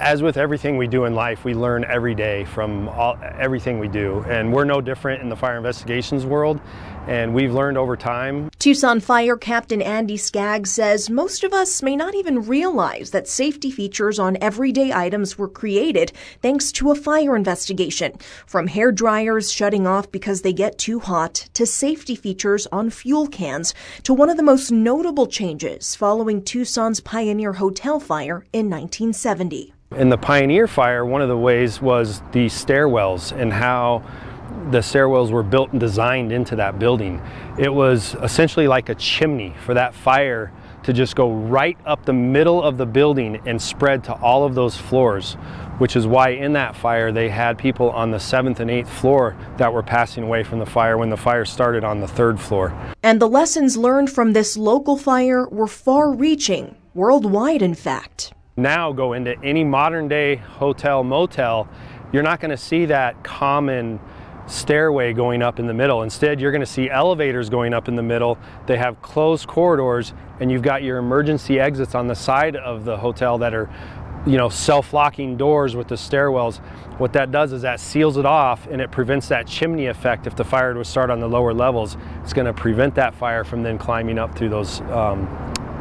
As with everything we do in life, we learn every day from everything we do, and we're no different in the fire investigations world, and we've learned over time. Tucson Fire Captain Andy Skaggs says most of us may not even realize that safety features on everyday items were created thanks to a fire investigation. From hair dryers shutting off because they get too hot, to safety features on fuel cans, to one of the most notable changes following Tucson's Pioneer Hotel fire in 1970. In the Pioneer fire, one of the ways was the stairwells and how the stairwells were built and designed into that building. It was essentially like a chimney for that fire to just go right up the middle of the building and spread to all of those floors, which is why in that fire they had people on the 7th and 8th floor that were passing away from the fire when the fire started on the 3rd floor. And the lessons learned from this local fire were far-reaching, worldwide in fact. Now go into any modern day hotel, motel, you're not going to see that common stairway going up in the middle. Instead, you're going to see elevators going up in the middle. They have closed corridors, and you've got your emergency exits on the side of the hotel that are, self-locking doors with the stairwells. What that does is that seals it off, and it prevents that chimney effect. If the fire would start on the lower levels, it's going to prevent that fire from then climbing up through those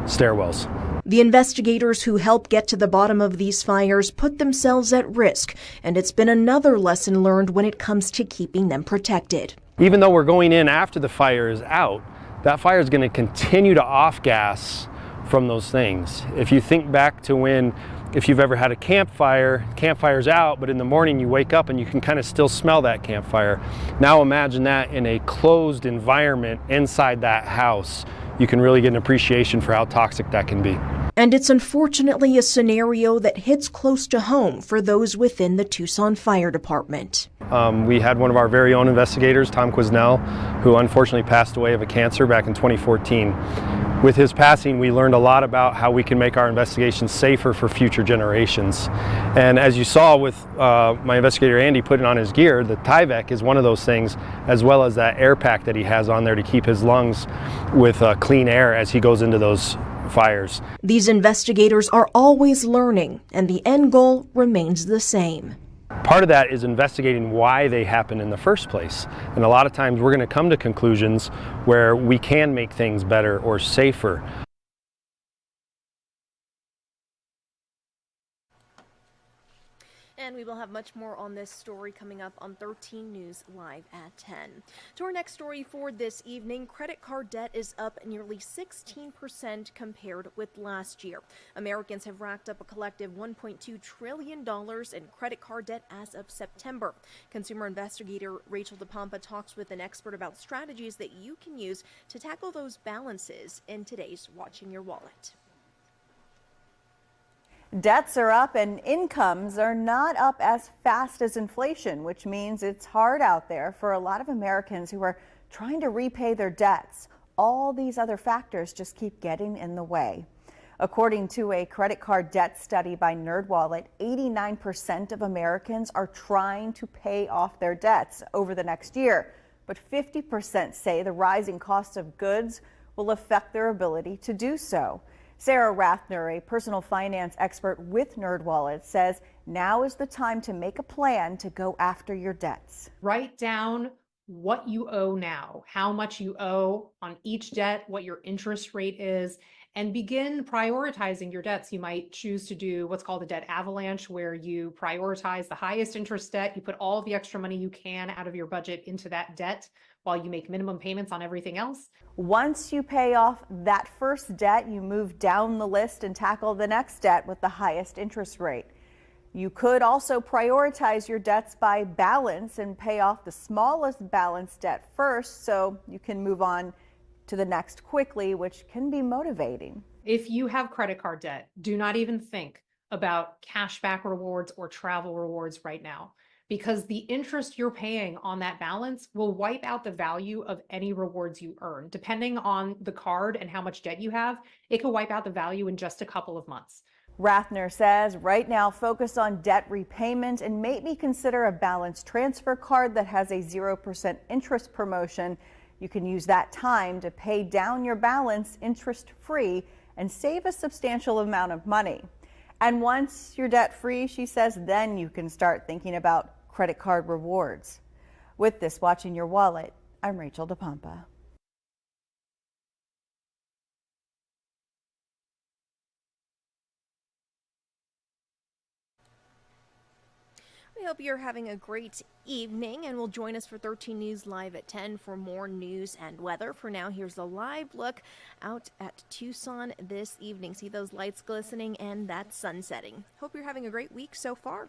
stairwells. The investigators who help get to the bottom of these fires put themselves at risk, and it's been another lesson learned when it comes to keeping them protected. Even though we're going in after the fire is out, that fire is going to continue to off-gas from those things. If you think back to if you've ever had a campfire's out, but in the morning you wake up and you can kind of still smell that campfire. Now imagine that in a closed environment inside that house. You can really get an appreciation for how toxic that can be. And it's unfortunately a scenario that hits close to home for those within the Tucson Fire Department. We had one of our very own investigators, Tom Quisnell, who unfortunately passed away of a cancer back in 2014. With his passing, we learned a lot about how we can make our investigations safer for future generations. And as you saw with my investigator Andy putting on his gear, the Tyvek is one of those things, as well as that air pack that he has on there to keep his lungs with clean air as he goes into those fires. These investigators are always learning, and the end goal remains the same. Part of that is investigating why they happen in the first place. And a lot of times we're going to come to conclusions where we can make things better or safer. And we will have much more on this story coming up on 13 News Live at 10. To our next story for this evening, credit card debt is up nearly 16% compared with last year. Americans have racked up a collective $1.2 trillion in credit card debt as of September. Consumer investigator Rachel DePompa talks with an expert about strategies that you can use to tackle those balances in today's Watching Your Wallet. Debts are up and incomes are not up as fast as inflation, which means it's hard out there for a lot of Americans who are trying to repay their debts. All these other factors just keep getting in the way. According to a credit card debt study by NerdWallet, 89% of Americans are trying to pay off their debts over the next year, but 50% say the rising cost of goods will affect their ability to do so. Sarah Rathner, a personal finance expert with NerdWallet, says now is the time to make a plan to go after your debts. Write down what you owe now, how much you owe on each debt, what your interest rate is, and begin prioritizing your debts. You might choose to do what's called a debt avalanche, where you prioritize the highest interest debt. You put all the extra money you can out of your budget into that debt while you make minimum payments on everything else. Once you pay off that first debt, you move down the list and tackle the next debt with the highest interest rate. You could also prioritize your debts by balance and pay off the smallest balance debt first, so you can move on to the next quickly, which can be motivating. If you have credit card debt, do not even think about cashback rewards or travel rewards right now, because the interest you're paying on that balance will wipe out the value of any rewards you earn. Depending on the card and how much debt you have, it could wipe out the value in just a couple of months. Rathner says right now focus on debt repayment and maybe consider a balance transfer card that has a 0% interest promotion. You can use that time to pay down your balance interest-free and save a substantial amount of money. And once you're debt free, she says, then you can start thinking about credit card rewards. With this, Watching Your Wallet, I'm Rachel DePompa. We hope you're having a great evening and will join us for 13 News Live at 10 for more news and weather. For now, here's a live look out at Tucson this evening. See those lights glistening and that sun setting. Hope you're having a great week so far.